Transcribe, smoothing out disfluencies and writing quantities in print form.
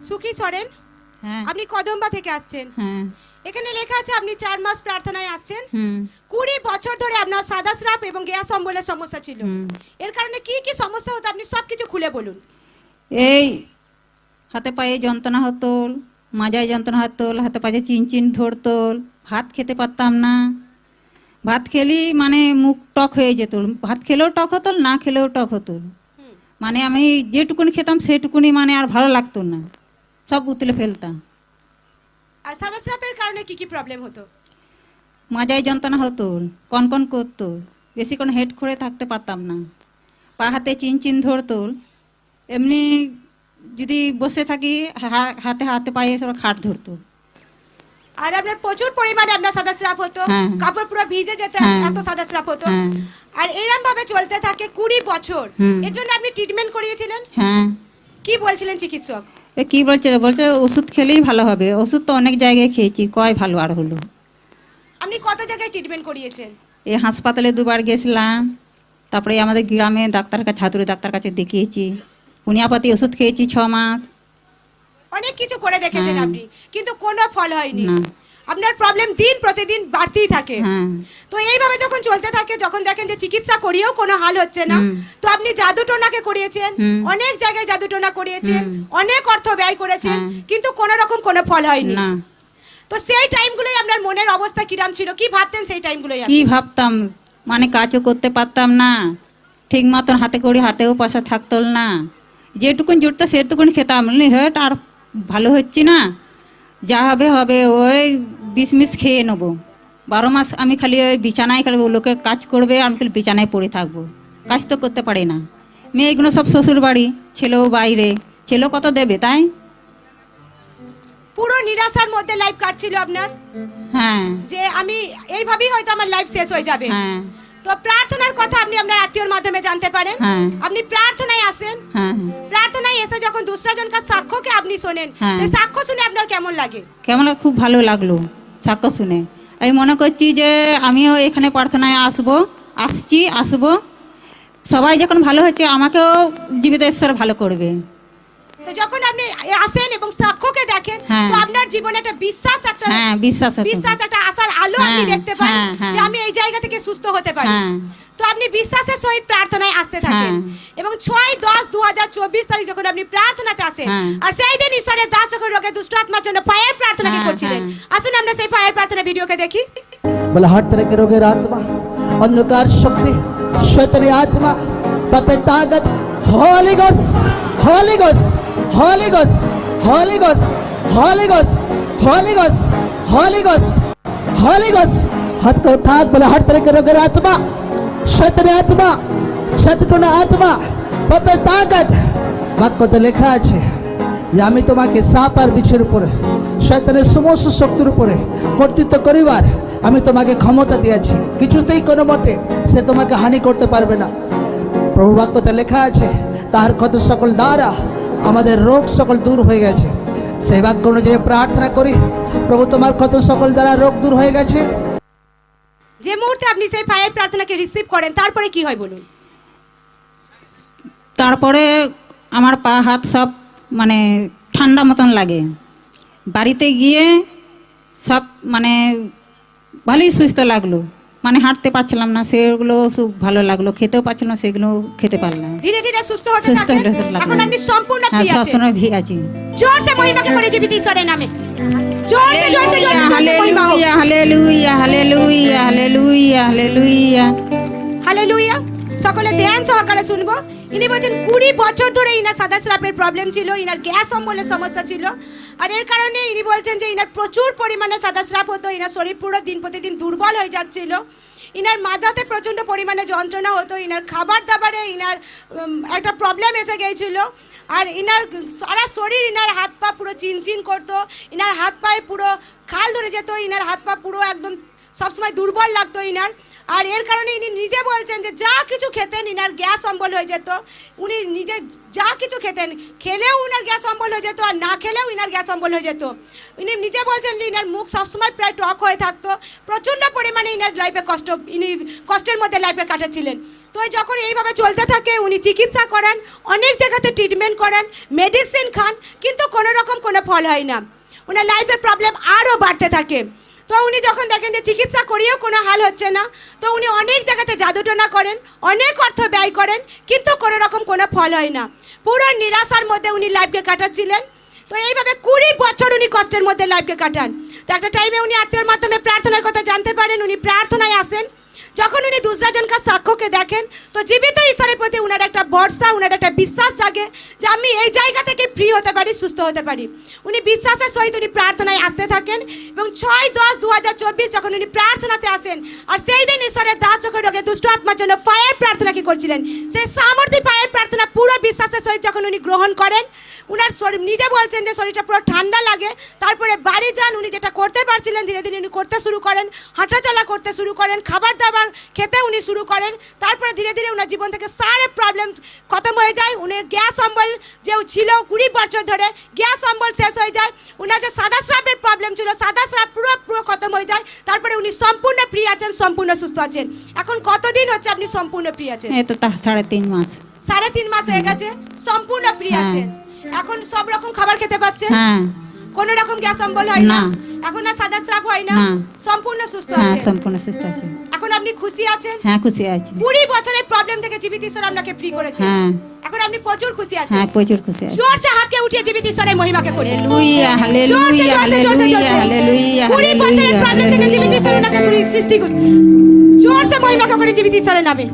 সুখী সরেন, হ্যাঁ আপনি কদম্বা থেকে আসছেন। হ্যাঁ এখানে লেখা আছে আপনি 4 মাস প্রার্থনায় আসছেন। হুম 20 বছর ধরে আপনার সাদা স্রাব এবং গ্যাস অম্বলের সমস্যা ছিল। হুম। এর কারণে কি কি সমস্যা হতো আপনি সবকিছু খুলে বলুন। এই হাতে পায়ে যন্ত্রণা হতো, মাজায় যন্ত্রণা হতো, হাতে পায়ে চিনচিন ধরতো, ভাত খেতে পারতাম না। ভাত খেলেই মানে মুখ টক হয়ে যেত, ভাত খেলেও টক হতো, না খেলেও টক হতো। মানে আমি যেটুকুনি খেতাম সেটুকুনি মানে আর ভালো লাগতো না, সব উতলে ফেলতাম। আর সাদা স্রাবের কারণে কি কি প্রবলেম হতো? মাজায় যন্ত্রণা হতো, কনকন করতো, বেশিক্ষণ হেড করে থাকতে পারতাম না, পা হাতে চিনচিন ধরতো। এমনি যদি বসে থাকি হাতে হাতে পায়ে সব খাট ধরতো। আর আপনার প্রচুর পরিমাণে আপনার সাদা স্রাব হতো, হ্যাঁ। কাপড় পুরো ভিজে যেত, হ্যাঁ। এত সাদা স্রাব হতো। হ্যাঁ। আর এরকম ভাবে চলতে থাকে 20 বছর। হুম। এর জন্য আপনি ট্রিটমেন্ট করিয়েছিলেন? হ্যাঁ। কি বলছিলেন চিকিৎসক? এ কী বলছে, বলছে ওষুধ খেলেই ভালো হবে। ওষুধ তো অনেক জায়গায় খেয়েছি, কয় ভালো আর হলো। আপনি কত জায়গায় ট্রিটমেন্ট করিয়েছেন? এই হাসপাতালে 2বার গেছিলাম, তারপরে আমাদের গ্রামে ডাক্তার কাছে, হাতুড়ি ডাক্তার কাছে দেখিয়েছি, হোমিওপ্যাথি ওষুধ খেয়েছি 6 মাস। অনেক কিছু করে দেখেছেন হ্যাঁ। আপনি, কিন্তু কোনো ফল হয়নি। না। আপনার প্রবলেম দিন প্রতিদিন বাড়তেই থাকে। হ্যাঁ। তো এইভাবে যখন চলতে থাকে, যখন দেখেন যে চিকিৎসা করিয়েও কোনো হাল হচ্ছে না, হুম। তো আপনি জাদু টোনাকে করিয়েছেন, হুম। অনেক জায়গায় জাদু টোনা করিয়েছেন, হুম। অনেক অর্থ ব্যয় করেছেন, হ্যাঁ। কিন্তু কোনো রকম কোনো ফল হয়নি। না। তো সেই টাইমগুলোই আপনার মনের অবস্থা কিরাম ছিল, কি ভাবতেন সেই টাইমগুলোই? কি ভাবতাম, মানে কাজও করতে পারতাম না, ঠিক মতন হাতে করি হাতেও পয়সা থাকতো না, যেটুকুন জুটতো সেটুকুন খেতাম। হেট আর ভালো হচ্ছে না, যা হবে হবে, ওই বিষ খেয়ে নেবো। 12 মাস আমি খালি ওই বিছানায়, খালি লোকের কাজ করবে, আমি খালি বিছানায় পড়ে থাকবো, কাজ তো করতে পারি না। মেয়েগুলো সব শ্বশুর বাড়ি, ছেলেও বাইরে, ছেলেও কত দেবে তাই। পুরো নিরাশার মধ্যে লাইফ কাটছিল আপনার, হ্যাঁ। যে আমি এইভাবেই হয়তো আমার লাইফ শেষ হয়ে যাবে। হ্যাঁ। তো প্রার্থনার কথা আপনি আপনার আত্মীয়র মাধ্যমে জানতে পারেন। হ্যাঁ। আপনি প্রার্থনায় আসেন, হ্যাঁ। প্রার্থনায় এসে যখন দুসরা জনকার সাক্ষ্যকে আপনি শোনেন, হ্যাঁ। সেই সাক্ষ্য শুনে আপনার কেমন লাগে? কেমন খুব ভালো লাগলো সাক্ষ্য শুনে। আমি মনে করছি যে আমিও এখানে প্রার্থনায় আসবো। সবাই যখন ভালো হচ্ছে, আমাকেও জীবিতেশ্বর ভালো করবে। তো যখন আপনি আসেন এবং সাক্ষ্যকে দেখেন, হ্যাঁ। তো আপনার জীবনে একটা বিশ্বাস, হ্যাঁ, বিশ্বাস হতো। একটা আশার আলো আপনি হ্যাঁ, দেখতে পান, হ্যাঁ, হ্যাঁ। যে আমি এই জায়গা থেকে সুস্থ হতে পারি। হ্যাঁ। তো আপনি বিশ্বাসের সহিত প্রার্থনায় আসতে থাকেন, হ্যাঁ। এবং 6-10-2024 তারিখ যখন আপনি প্রার্থনাতে আসেন, হ্যাঁ। আর সেই দিন ঈশ্বরের দাস যখন রোগে দুষ্ট আত্মার জন্য পায়ের প্রার্থনাকে হ্যাঁ, করছিলেন, হ্যাঁ। আসুন আমরা সেই পায়ের প্রার্থনা ভিডিওকে দেখি। बोला हर तरह के रोगेर आत्मा, अंधकार शक्ति, शैतानी आत्मा, पापे ताकत, होली गोस, होली गोस, होली गोस, होली गोस, होली गोस, होली गोस, होली गोस, होली गोस। हाथ को उठा, बोला हर तरह के रोगेर आत्मा, शैतानी आत्मा, शैतानी आत्मा, पापे ताकत। বাক্য তো লেখা আছে যে আমি তোমাকে সাপ আর বিছের উপরে, শয়তানের সমস্ত শক্তির উপরে কর্তৃত্ব করিবার আমি তোমাকে ক্ষমতা দিয়েছি, কিছুতেই কোনো মতে সে তোমাকে হানি করতে পারবে না। প্রভু বাক্যতে লেখা আছে তার ক্ষত সকল দ্বারা আমাদের রোগ সকল দূর হয়ে গেছে। সেই বাক্য অনুযায়ী প্রার্থনা করি, প্রভু তোমার ক্ষত সকল দ্বারা রোগ দূর হয়ে গেছে। যে মুহূর্তে আপনি সেই পায়ের প্রার্থনাকে রিসিভ করেন, তারপরে কি হয় বলুন? তারপরে আমার পা হাত সব মানে ঠান্ডা মতন লাগে। বাড়িতে গিয়ে সব মানে ভালোই সুস্থ লাগলো, মানে হাঁটতে পারছিলাম না, সেগুলো খুব ভালো লাগলো, খেতেও পারছিলাম না, সেগুলো খেতে পারলাম। ধীরে ধীরে সুস্থ হতে সুস্থ থাকেন, হতে লাগলো। এখন আপনি সম্পূর্ণ হ্যাঁ, ফ্রি আছেন। সবসময় ভি আছি। জোরসে মহিমাকে করে জীবিত ঈশ্বরের নামে, জোরসে জোরসে জোরসে মহিমা হোক। Hallelujah, hallelujah, hallelujah, hallelujah, hallelujah. Hallelujah. সকলে ধ্যান সহকারে শুনবো। ইনি বলছেন 20 বছর ধরে ইনার সাদা স্রাবের প্রবলেম ছিল, ইনার গ্যাস অম্বলের সমস্যা ছিল, আর এর কারণে ইনি বলছেন যে ইনার প্রচুর পরিমাণে সাদা স্রাব হতো, ইনার শরীর পুরো দিন প্রতিদিন দুর্বল হয়ে যাচ্ছিল, ইনার মাজাতে প্রচণ্ড পরিমাণে যন্ত্রণা হতো, ইনার খাবার দাবারে ইনার একটা প্রবলেম এসে গিয়েছিল, আর ইনার সারা শরীর, ইনার হাত পা পুরো চিনচিন করতো, ইনার হাত পায়ে পুরো খাল ধরে যেত, ইনার হাত পা পুরো একদম সবসময় দুর্বল লাগতো ইনার। আর এর কারণে ইনি নিজে বলছেন যে যা কিছু খেতেন ইনার গ্যাস অম্বল হয়ে যেত। উনি নিজে যা কিছু খেতেন, খেলেও উনার গ্যাস অম্বল হয়ে যেত, আর না খেলেও ইনার গ্যাস অম্বল হয়ে যেত। ইনি নিজে বলছেন যে ইনার মুখ সবসময় প্রায় টক হয়ে থাকতো, প্রচণ্ড পরিমাণে ইনার লাইফে ইনি কষ্টের মধ্যে লাইফে কাটাচ্ছিলেন। তো যখন এইভাবে চলতে থাকে উনি চিকিৎসা করান, অনেক জায়গাতে ট্রিটমেন্ট করান, মেডিসিন খান, কিন্তু কোনো রকম কোনো ফল হয় না। ওনার লাইফের প্রবলেম আরও বাড়তে থাকে। তো উনি যখন দেখেন যে চিকিৎসা করিয়েও কোনো হাল হচ্ছে না, তো উনি অনেক জায়গাতে জাদুটোনা করেন, অনেক অর্থ ব্যয় করেন, কিন্তু কোনো রকম কোনো ফল হয় না। পুরো নিরাশার মধ্যে উনি লাইফকে কাটাচ্ছিলেন। তো এইভাবে 20 বছর উনি কষ্টের মধ্যে লাইফকে কাটান। তো একটা টাইমে উনি আত্মীয়র মাধ্যমে প্রার্থনার কথা জানতে পারেন, উনি প্রার্থনায় আসেন। যখন উনি दूसरा जन का সাক্ষ্যকে দেখেন, তো জীবিত ঈশ্বরের প্রতি উনার একটা ভরসা, উনার একটা বিশ্বাস জাগে যে আমি এই জায়গা থেকে ফ্রি হতে পারি, সুস্থ হতে পারি। উনি বিশ্বাসের সহিত উনি প্রার্থনায় আসতে থাকেন এবং 6-10-2024 যখন উনি প্রার্থনাতে আসেন, আর সেই দিন ঈশ্বরের দাস যখন রোগে দুষ্ট আত্মার জন্য ফায়ার প্রার্থনা কি করছিলেন, সেই সামর্থ্য ফায়ার প্রার্থনা পুরো বিশ্বাসের সহিত যখন উনি গ্রহণ করেন, উনার শরীর নিজে বলছেন যে শরীরটা পুরো ঠান্ডা লাগে। তারপরে বাড়ি যান, উনি যেটা করতে পারছিলেন ধীরে ধীরে উনি করতে শুরু করেন, হাঁটাচলা করতে শুরু করেন, খাবার দাবার খেতে উনি শুরু করেন। তারপরে ধীরে ধীরে ওনার জীবন থেকে সারে প্রবলেম খতম হয়ে যায়। উনার গ্যাস অম্বল যে ছিল 20 বছর ধরে, গ্যাস অম্বল শেষ হয়ে যায়। উনার যে সাদা স্রাবের প্রবলেম ছিল, সাদা স্রাব পুরো খতম হয়ে যায়। তারপরে উনি সম্পূর্ণ ফ্রি আছেন, সম্পূর্ণ সুস্থ আছেন। এখন কতদিন হচ্ছে আপনি সম্পূর্ণ ফ্রি আছেন? এই তো 3.5 মাস। 3.5 মাস হয়ে গেছে সম্পূর্ণ ফ্রি হ্যাঁ। আছেন। এখন সব রকম খাবার খেতে পাচ্ছেন, হ্যাঁ কোনো রকম গ্যাস অম্বল হয় না, না। এখন আর সাদা স্রাব হয় না, না। সম্পূর্ণ সুস্থ হ্যাঁ আছেন। সম্পূর্ণ সুস্থ আছে। এখন আপনি খুশি আছেন? হ্যাঁ খুশি আছি। 20 বছরের প্রবলেম থেকে জীবিত ঈশ্বর আপনাকে ফ্রি করেছে। হ্যাঁ এখন আপনি প্রচুর খুশি আছেন। হ্যাঁ প্রচুর খুশি আছি। জোর সে হাতকে উঠিয়ে জীবিত ঈশ্বরের মহিমাকে করি। হালেলুয়া হালেলুয়া হালেলুয়া হালেলুয়া 20 বছরের প্রবলেম থেকে জীবিত ঈশ্বরের নামে সৃষ্টি করুন। জোর সে মহিমাকে করি জীবিত ঈশ্বরের নামে।